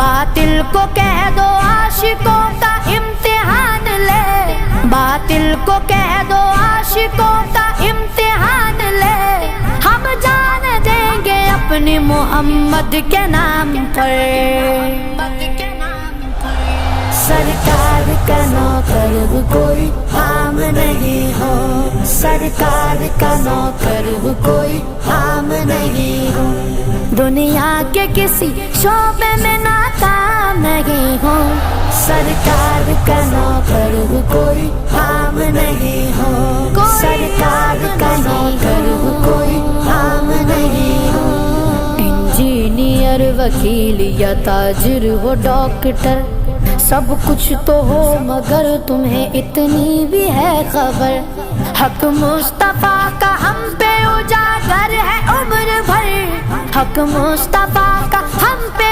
बातिल को कह दो आशिकों का इम्तिहान ले, बातिल को कह दो आशिकों का इम्तिहान ले। हम जान देंगे अपने मोहम्मद के नाम पर। सरकार का नौकर कोई आम नहीं हो, सरकार का नौकर कोई आम नहीं हो। दुनिया के किसी शोबे में नाकाम नहीं हो, सरकार का नौकर कोई आम नहीं हो, सरकार का नौकर कोई आम नहीं हो। इंजीनियर, वकील या ताजिर हो, डॉक्टर, सब कुछ तो हो मगर तुम्हें इतनी भी है खबर। हक मुस्तफा का हम पे उजागर है उम्र भर, हक मुस्तफा का हम पे।